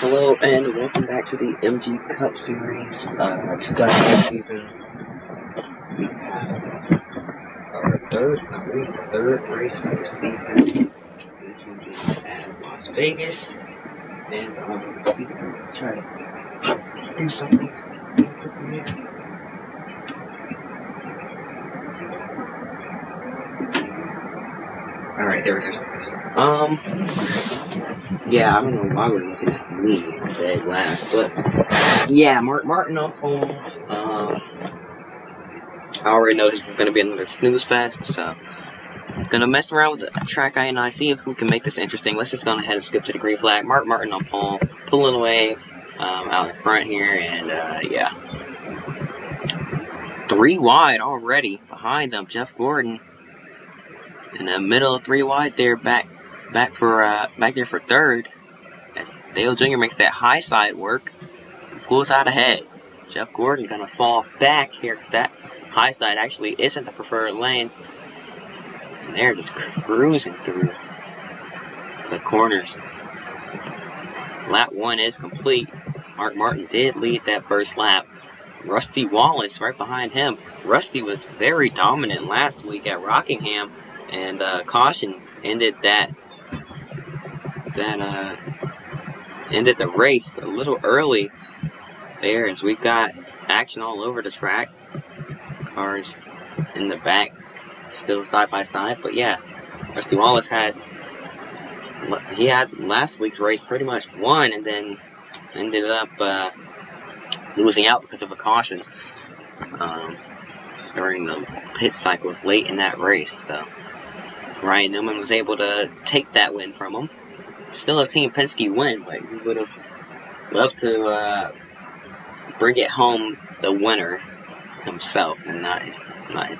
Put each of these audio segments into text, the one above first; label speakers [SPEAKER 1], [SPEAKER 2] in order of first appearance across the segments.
[SPEAKER 1] Hello and welcome back to the MG Cup Series 2008 season. We have our third race of the season. This one is at Las Vegas, and we're gonna try to do something. All right, there we go. Yeah, I don't know why we're looking at me dead last, but yeah, Martin on home. I already know this is going to be another snooze fest, so I'm going to mess around with the track I see if we can make this interesting. Let's just go ahead and skip to the green flag. Martin on pole, pulling away out in front here, and yeah. 3 wide already behind them. Jeff Gordon in the middle of 3 wide there, back there for third. As Dale Jr. makes that high side work, pulls out ahead. Jeff Gordon gonna fall back here because that high side actually isn't the preferred lane. And they're just cruising through the corners. Lap 1 is complete. Mark Martin did lead that first lap. Rusty Wallace right behind him. Rusty was very dominant last week at Rockingham, and caution ended ended the race a little early there, as we've got action all over the track. Cars in the back still side by side, but yeah, Rusty Wallace had last week's race pretty much won, and then ended up losing out because of a caution during the pit cycles late in that race. So Ryan Newman was able to take that win from him. Still a Team Penske win, but he would have loved to bring it home the winner himself, and not his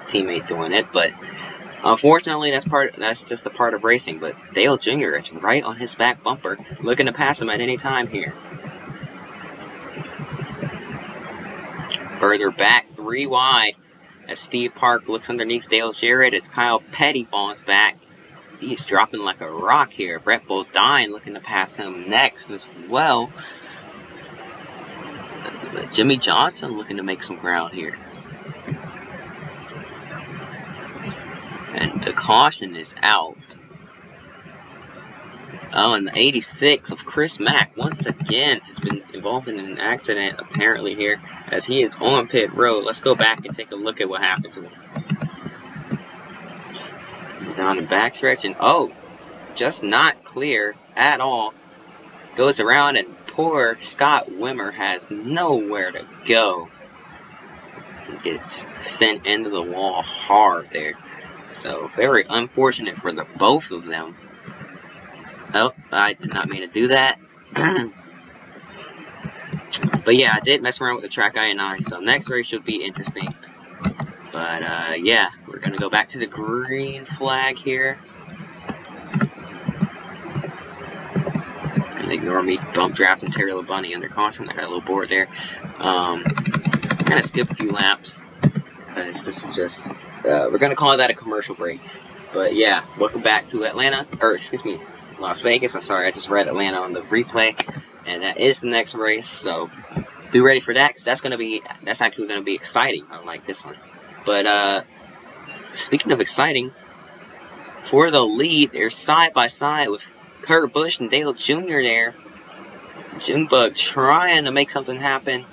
[SPEAKER 1] teammate doing it. But unfortunately, that's just a part of racing. But Dale Jr. is right on his back bumper, looking to pass him at any time here. Further back, 3 wide, as Steve Park looks underneath Dale Jarrett as Kyle Petty falls back. He's dropping like a rock here. Brett Bodine looking to pass him next as well. Jimmy Johnson looking to make some ground here. And the caution is out. Oh, and the 86 of Chris Mack once again has been involved in an accident apparently here, as he is on pit road. Let's go back and take a look at what happened to him. Down the backstretch, and just not clear at all. Goes around, and poor Scott Wimmer has nowhere to go. He gets sent into the wall hard there. So very unfortunate for the both of them. Oh, I did not mean to do that. But yeah, I did mess around with the track I, so next race should be interesting. But yeah, we're gonna go back to the green flag here. And ignore me bump drafting Terry LeBunny under caution. I got a little bored there. I'm gonna skip a few laps because this is just we're gonna call that a commercial break. But yeah, welcome back to Las Vegas. I'm sorry, I just read Atlanta on the replay, and that is the next race. So be ready for that, because that's actually gonna be exciting, unlike this one. But speaking of exciting, for the lead, they're side by side with Kurt Busch and Dale Jr. there. Junebug trying to make something happen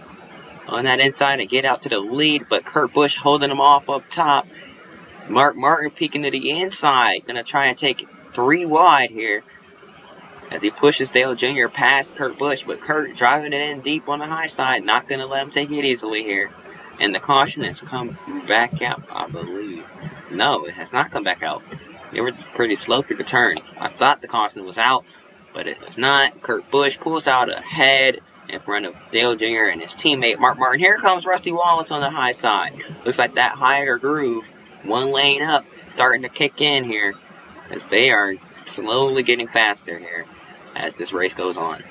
[SPEAKER 1] on that inside and get out to the lead, but Kurt Busch holding him off up top. Mark Martin peeking to the inside, gonna try and take 3 wide here as he pushes Dale Jr. past Kurt Busch, but Kurt driving it in deep on the high side, not gonna let him take it easily here. And the caution has come back out, I believe. No, it has not come back out. They were just pretty slow through the turn. I thought the caution was out, but it was not. Kurt Busch pulls out ahead in front of Dale Jr. and his teammate Mark Martin. Here comes Rusty Wallace on the high side. Looks like that higher groove, 1 lane up, starting to kick in here, as they are slowly getting faster here as this race goes on.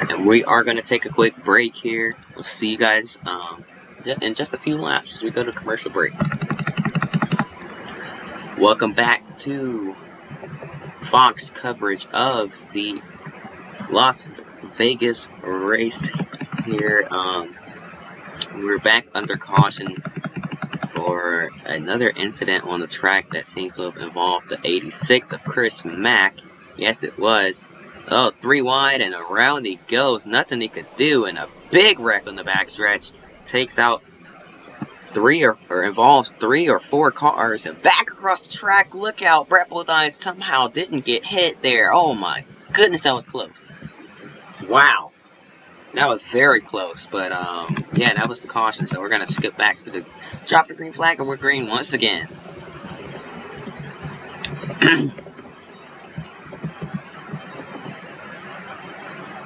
[SPEAKER 1] And we are going to take a quick break here. We'll see you guys in just a few laps as we go to commercial break. Welcome back to Fox coverage of the Las Vegas race here. We're back under caution for another incident on the track that seems to have involved the 86 of Chris Mack. Yes, it was. Oh, 3 wide and around he goes. Nothing he could do, and a big wreck on the backstretch takes out involves 3 or 4 cars, and back across the track. Look out, Brett Bodine somehow didn't get hit there. Oh my goodness, that was close. Wow. That was very close, but yeah, that was the caution, so we're going to skip back to the drop the green flag, and we're green once again.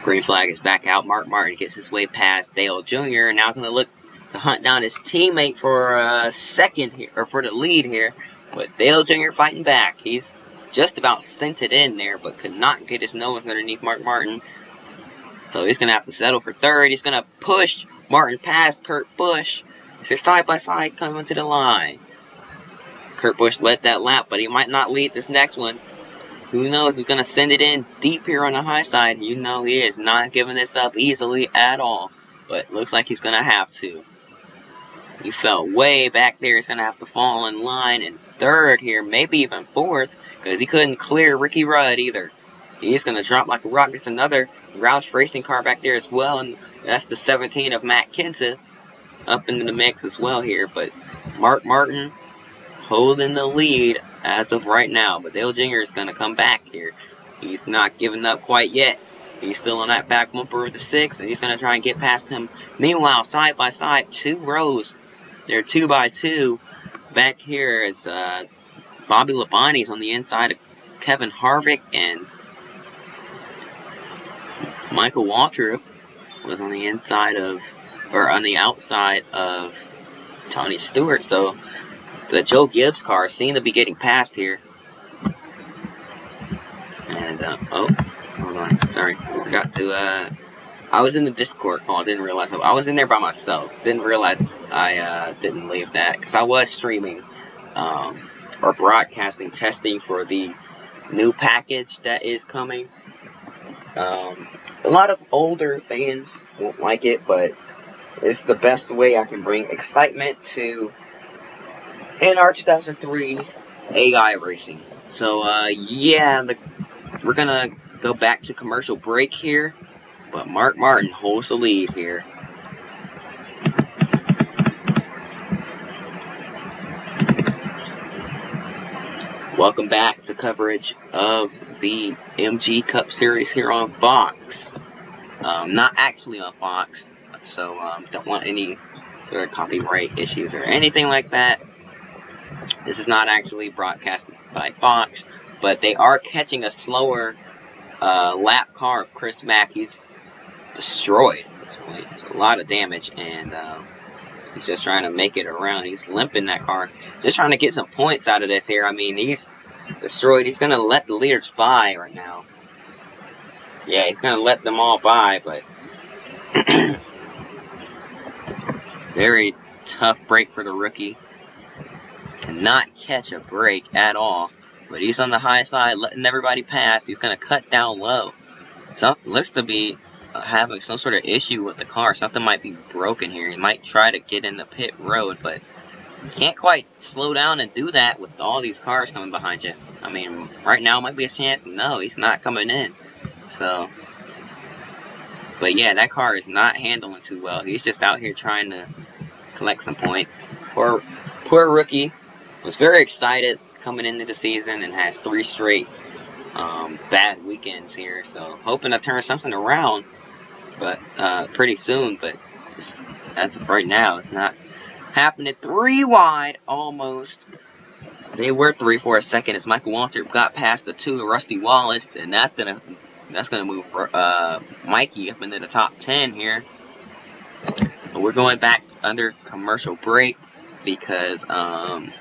[SPEAKER 1] Green flag is back out. Mark Martin gets his way past Dale Jr., now going to look to hunt down his teammate for a second here, or for the lead here, but Dale Jr. fighting back. He's just about sent it in there, but could not get his nose underneath Mark Martin. So he's going to have to settle for third. He's going to push Martin past Kurt Busch. They're side by side coming to the line. Kurt Busch led that lap, but he might not lead this next one. Who knows? He's going to send it in deep here on the high side. You know he is not giving this up easily at all. But looks like he's going to have to. He fell way back there. He's going to have to fall in line in third here, maybe even fourth, because he couldn't clear Ricky Rudd either. He's going to drop like a rock. There's another Roush Racing car back there as well, and that's the 17 of Matt Kenseth up into the mix as well here. But Mark Martin holding the lead as of right now, but Dale Jr. is going to come back here. He's not giving up quite yet. He's still on that back bumper of the 6, and he's going to try and get past him. Meanwhile, side by side, 2 rows. They're 2 by 2. Back here is Bobby Labonte's on the inside of Kevin Harvick, and Michael Waltrip was on the inside of, or on the outside of Tony Stewart. So the Joe Gibbs car seemed to be getting past here. And, oh, hold on, sorry, I forgot to, I was in the Discord call, didn't realize, I was in there by myself, didn't realize I, didn't leave that, because I was streaming, or broadcasting, testing for the new package that is coming. A lot of older fans won't like it, but it's the best way I can bring excitement to NR 2003 AI racing. So, yeah, we're gonna go back to commercial break here, but Mark Martin holds the lead here. Welcome back to coverage of the MG Cup Series here on Fox. Not actually on Fox, so don't want any sort of copyright issues or anything like that. This is not actually broadcast by Fox, but they are catching a slower lap car of Chris Mack. He's destroyed at this point. It's a lot of damage, and he's just trying to make it around. He's limping that car. Just trying to get some points out of this here. I mean, he's destroyed. He's going to let the leaders by right now. Yeah, he's going to let them all by, but very tough break for the rookie. Cannot catch a break at all. But he's on the high side, letting everybody pass. He's going to cut down low. Looks to be having some sort of issue with the car. Something might be broken here. He might try to get in the pit road, but can't quite slow down and do that with all these cars coming behind you. I mean, right now might be a chance. No, he's not coming in. So, but yeah, that car is not handling too well. He's just out here trying to collect some points. Poor rookie. Was very excited coming into the season and has 3 straight bad weekends here. So hoping to turn something around, but pretty soon. But as of right now, it's not happening. 3 wide almost. They were 3 for a second as Michael Waltrip got past the 2 of Rusty Wallace, and that's gonna move Mikey up into the top 10 here. But we're going back under commercial break because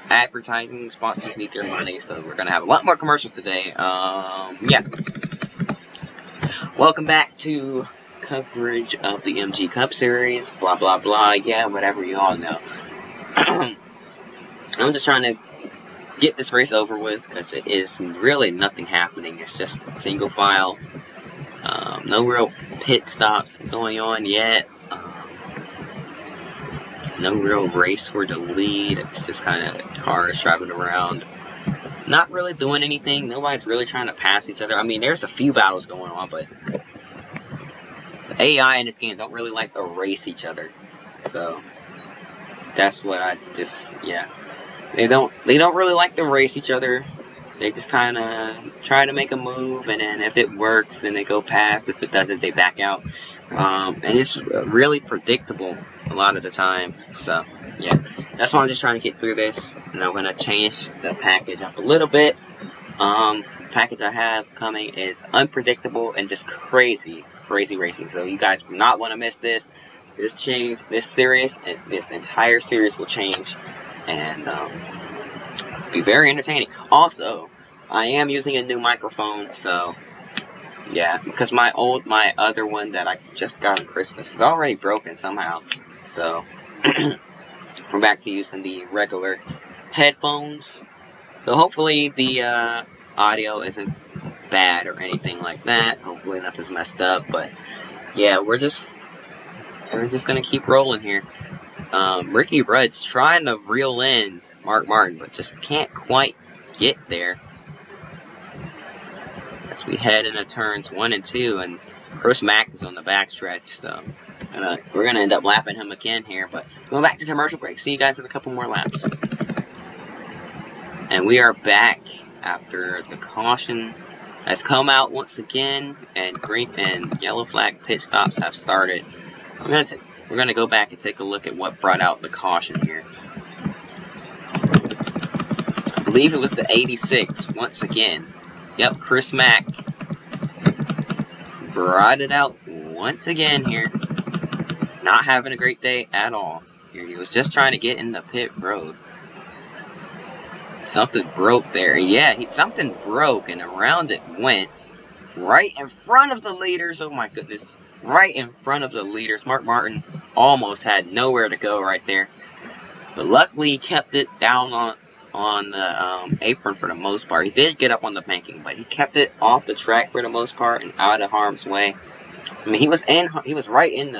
[SPEAKER 1] advertising sponsors need their money, so we're gonna have a lot more commercials today. Yeah. Welcome back to coverage of the MG Cup Series, blah blah blah, yeah, whatever you all know. I'm just trying to get this race over with, because it is really nothing happening. It's just single file, no real pit stops going on yet, no real race for the lead. It's just kind of cars driving around, not really doing anything. Nobody's really trying to pass each other. I mean, there's a few battles going on, but the AI in this game don't really like to race each other. So that's what I just, yeah. They don't really like to race each other. They just kind of try to make a move, and then if it works, then they go past. If it doesn't, they back out. And it's really predictable a lot of the times. So yeah, that's why I'm just trying to get through this. And I'm gonna change the package up a little bit. The package I have coming is unpredictable and just crazy racing. So you guys will not want to miss this. This series, this entire series will change, and be very entertaining. Also, I am using a new microphone, so yeah, because my other one that I just got on Christmas is already broken somehow. So we're back to using the regular headphones. So hopefully the audio isn't bad or anything like that. Hopefully nothing's messed up. But yeah, we're just gonna keep rolling here. Ricky Rudd's trying to reel in Mark Martin, but just can't quite get there. As we head into turns 1 and 2, and Chris Mack is on the backstretch, so we're gonna end up lapping him again here. But going back to commercial break. See you guys in a couple more laps. And we are back after the caution has come out once again, and green and yellow flag pit stops have started. We're gonna go back and take a look at what brought out the caution here. I believe it was the 86 once again. Yep, Chris Mack brought it out once again here. Not having a great day at all. Here he was just trying to get in the pit road. Something broke there. Yeah, something broke, and around it went. Right in front of the leaders. Oh my goodness. Right in front of the leaders. Mark Martin almost had nowhere to go right there. But luckily he kept it down on the apron for the most part. He did get up on the banking, but he kept it off the track for the most part and out of harm's way. I mean, he was right in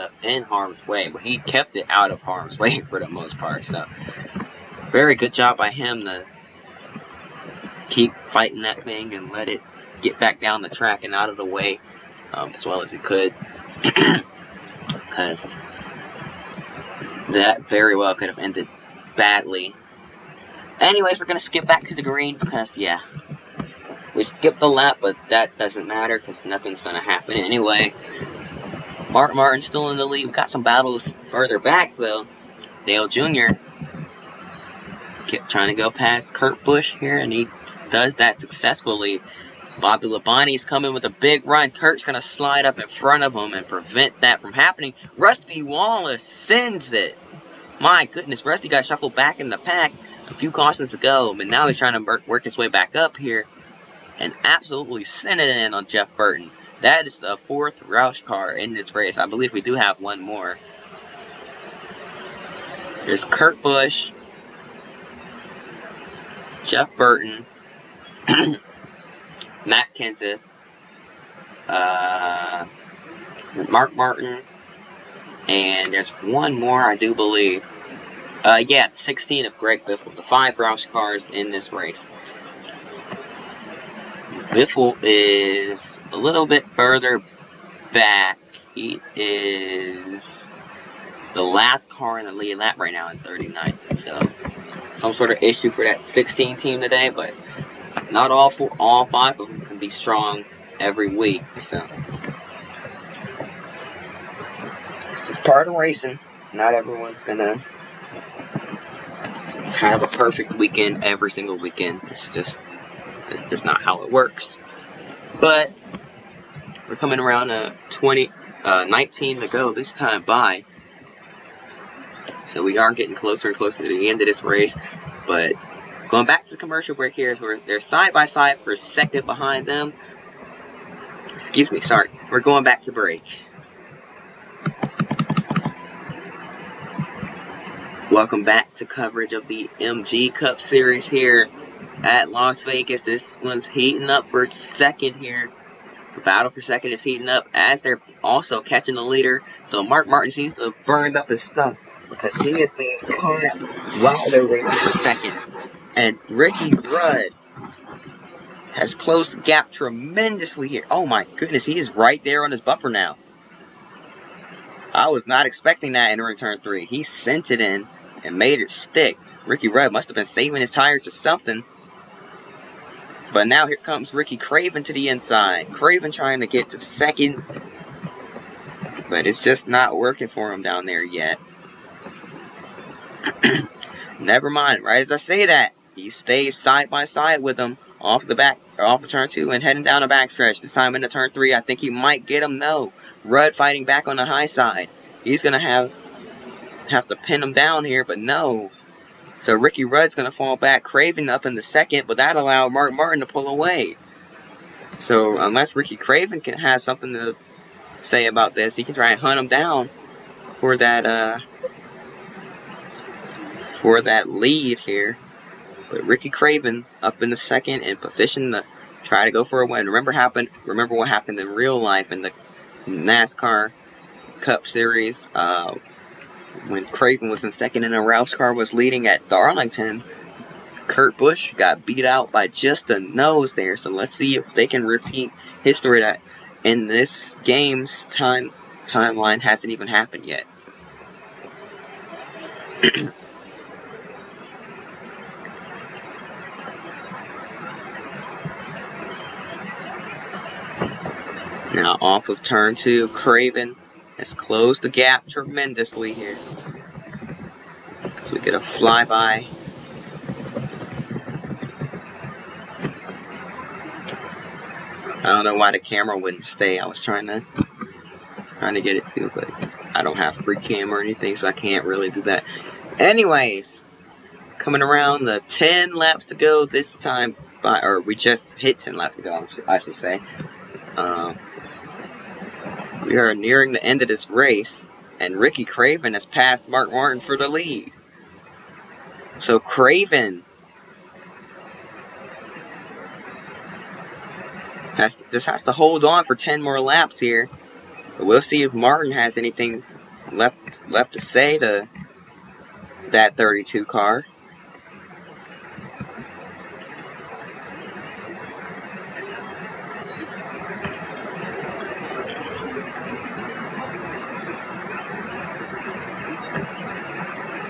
[SPEAKER 1] harm's way, but he kept it out of harm's way for the most part. So very good job by him to keep fighting that thing and let it get back down the track and out of the way as well as he could. Because that very well could have ended badly. Anyways, we're going to skip back to the green because, yeah, we skipped the lap, but that doesn't matter because nothing's going to happen anyway. Mark Martin's still in the lead. We got some battles further back, though. Dale Jr. kept trying to go past Kurt Busch here, and he does that successfully. Bobby Labonte's coming with a big run. Kurt's going to slide up in front of him and prevent that from happening. Rusty Wallace sends it. My goodness, Rusty got shuffled back in the pack a few cautions to go, but now he's trying to work his way back up here and absolutely send it in on Jeff Burton. That is the 4th Roush car in this race. I believe we do have one more. There's Kurt Busch, Jeff Burton, Matt Kenseth, Mark Martin, and there's one more, I do believe. Yeah, 16 of Greg Biffle, the 5 Roush cars in this race. Biffle is a little bit further back. He is the last car in the lead lap right now in 39. So, some sort of issue for that 16 team today, but not all 5 of them can be strong every week. So, it's just part of racing. Not everyone's gonna have a perfect weekend every single weekend. It's just not how it works. But we're coming around 19 to go this time by. So we are getting closer and closer to the end of this race. But going back to the commercial break here, so they're side by side for a second behind them. Excuse me, sorry. We're going back to break. Welcome back to coverage of the MG Cup Series here at Las Vegas. This one's heating up for second here. The battle for second is heating up as they're also catching the leader. So Mark Martin seems to have burned up his stuff because he is being caught while they're racing for second. And Ricky Rudd has closed the gap tremendously here. Oh my goodness, he is right there on his bumper now. I was not expecting that entering turn 3. He sent it in and made it stick. Ricky Rudd must have been saving his tires or something. But now here comes Ricky Craven to the inside. Craven trying to get to second. But it's just not working for him down there yet. Never mind. Right as I say that, he stays side by side with him off of turn 2 and heading down the backstretch. This time into turn 3, I think he might get him. No. Rudd fighting back on the high side. He's going to have to pin him down here, but no. So Ricky Rudd's going to fall back. Craven up in the second, but that allowed Mark Martin to pull away. So unless Ricky Craven has something to say about this, he can try and hunt him down for that lead here. But Ricky Craven up in the second in position to try to go for a win. Remember what happened in real life in the NASCAR Cup Series when Craven was in second and Ralph's car was leading at Darlington. Kurt Busch got beat out by just a nose there. So let's see if they can repeat history that in this game's timeline hasn't even happened yet. Now off of turn 2, Craven has closed the gap tremendously here. So we get a flyby. I don't know why the camera wouldn't stay. I was trying to get it to, but I don't have free cam or anything, so I can't really do that. Anyways, coming around the 10 laps to go this time, or we just hit 10 laps to go, I should say. We are nearing the end of this race, and Ricky Craven has passed Mark Martin for the lead. So Craven just has to hold on for 10 more laps here. But we'll see if Martin has anything left to say to that 32 car.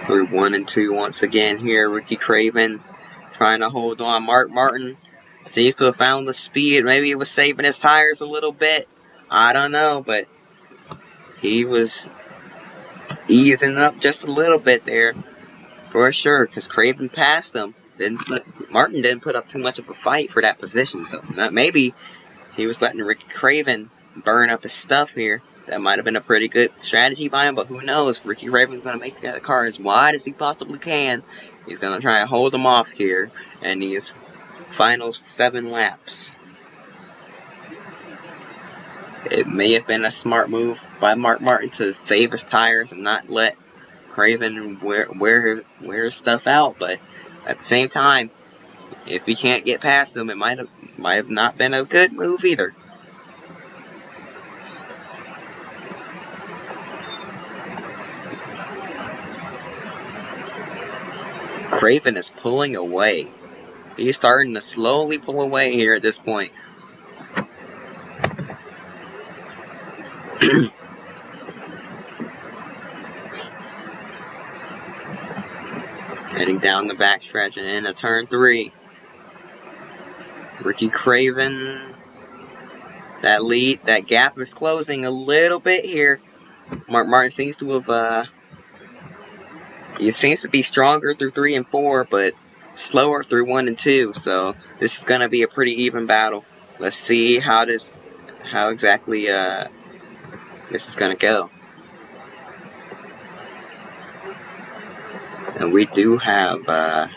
[SPEAKER 1] We're 1 and 2 once again here. Ricky Craven trying to hold on. Mark Martin seems to have found the speed. Maybe he was saving his tires a little bit. I don't know, but he was easing up just a little bit there for sure, because Craven passed him. Martin didn't put up too much of a fight for that position, so maybe he was letting Ricky Craven burn up his stuff here. That might have been a pretty good strategy by him, but who knows? Ricky Craven's going to make that car as wide as he possibly can. He's going to try and hold him off here in these final 7 laps. It may have been a smart move by Mark Martin to save his tires and not let Craven wear his stuff out, but at the same time, if he can't get past him, it might have not been a good move either. Craven is pulling away. He's starting to slowly pull away here at this point. Heading down the backstretch and into turn 3. Ricky Craven. That gap is closing a little bit here. Mark Martin seems to have he seems to be stronger through 3 and 4, but slower through 1 and 2. So this is gonna be a pretty even battle. Let's see how exactly this is gonna go. And we do have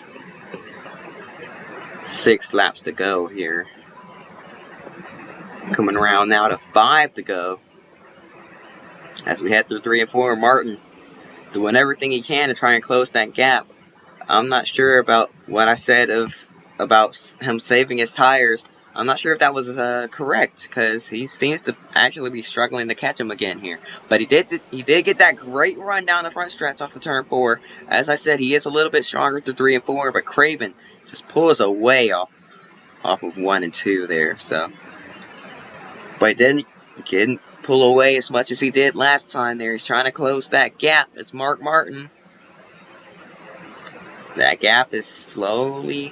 [SPEAKER 1] 6 laps to go here. Coming around now to 5 to go. As we head through 3 and 4, Martin doing everything he can to try and close that gap. I'm not sure about what I said about him saving his tires. I'm not sure if that was correct, because he seems to actually be struggling to catch him again here. But he did get that great run down the front stretch off of turn 4. As I said, he is a little bit stronger through 3 and 4, but Craven just pulls away off of 1 and 2 there. So, but he didn't pull away as much as he did last time there. He's trying to close that gap. It's Mark Martin. That gap is slowly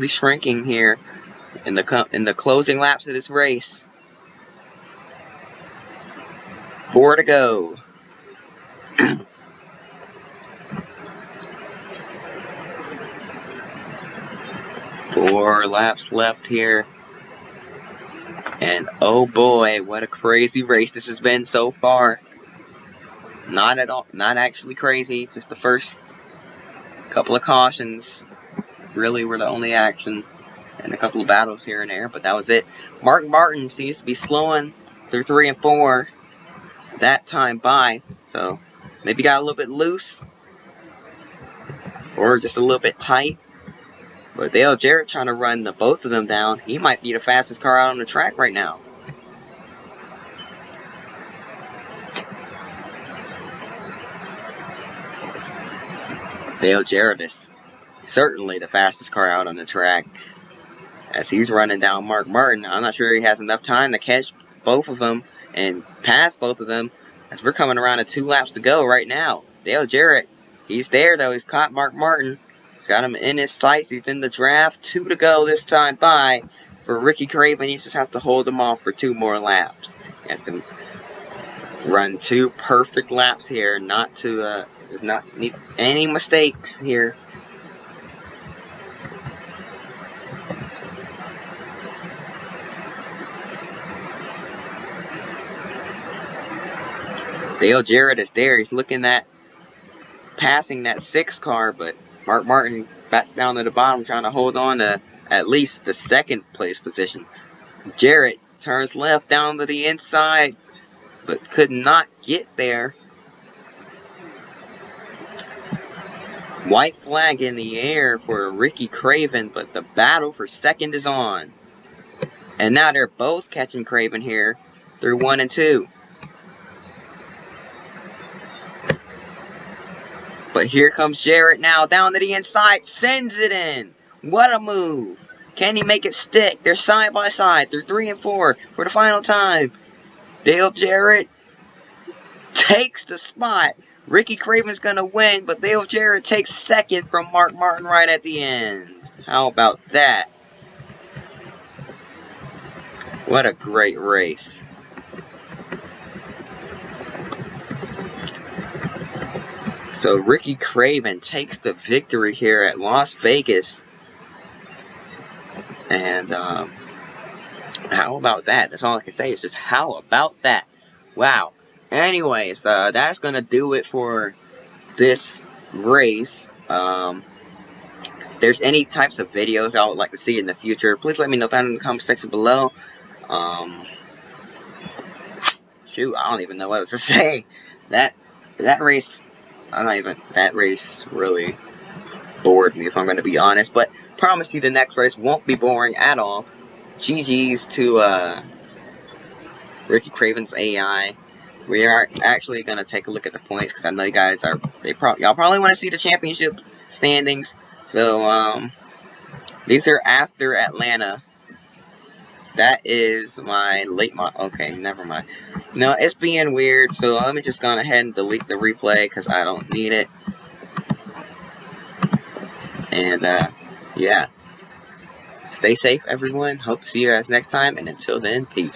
[SPEAKER 1] shrinking here in the closing laps of this race. 4 to go. 4 laps left here. And oh boy, what a crazy race this has been so far. Not actually crazy, just the first couple of cautions really were the only action, and a couple of battles here and there, but that was it. Mark Martin seems to be slowing through 3 and 4 that time by, so maybe got a little bit loose or just a little bit tight. But Dale Jarrett trying to run both of them down. He might be the fastest car out on the track right now. Dale Jarrett is certainly the fastest car out on the track, as he's running down Mark Martin. I'm not sure he has enough time to catch both of them and pass both of them, as we're coming around to 2 laps to go right now. Dale Jarrett, he's there though. He's caught Mark Martin. He's got him in his sights. He's in the draft. 2 to go this time by for Ricky Craven. He just has to hold them off for 2 more laps. He has to run 2 perfect laps here, not to does not need any mistakes here. Dale Jarrett is there. He's looking at passing that 6 car, but Mark Martin back down to the bottom trying to hold on to at least the 2nd place position. Jarrett turns left down to the inside, but could not get there. White flag in the air for Ricky Craven, but the battle for 2nd is on. And now they're both catching Craven here through 1 and 2. But here comes Jarrett now, down to the inside, sends it in. What a move. Can he make it stick? They're side by side through 3 and 4 for the final time. Dale Jarrett takes the spot. Ricky Craven's going to win, but Dale Jarrett takes 2nd from Mark Martin right at the end. How about that? What a great race. So Ricky Craven takes the victory here at Las Vegas. And how about that? That's all I can say is just how about that? Wow. Anyways, that's going to do it for this race. If there's any types of videos I would like to see in the future, please let me know down in the comment section below. Shoot, I don't even know what else to say. That race, that race really bored me, if I'm going to be honest. But promise you the next race won't be boring at all. GG's to Ricky Craven's AI. We are actually going to take a look at the points, because I know you guys are, y'all probably want to see the championship standings. So, these are after Atlanta. That is my late model. Okay, never mind. No, it's being weird, so let me just go ahead and delete the replay, because I don't need it. And, yeah. Stay safe, everyone. Hope to see you guys next time, and until then, peace.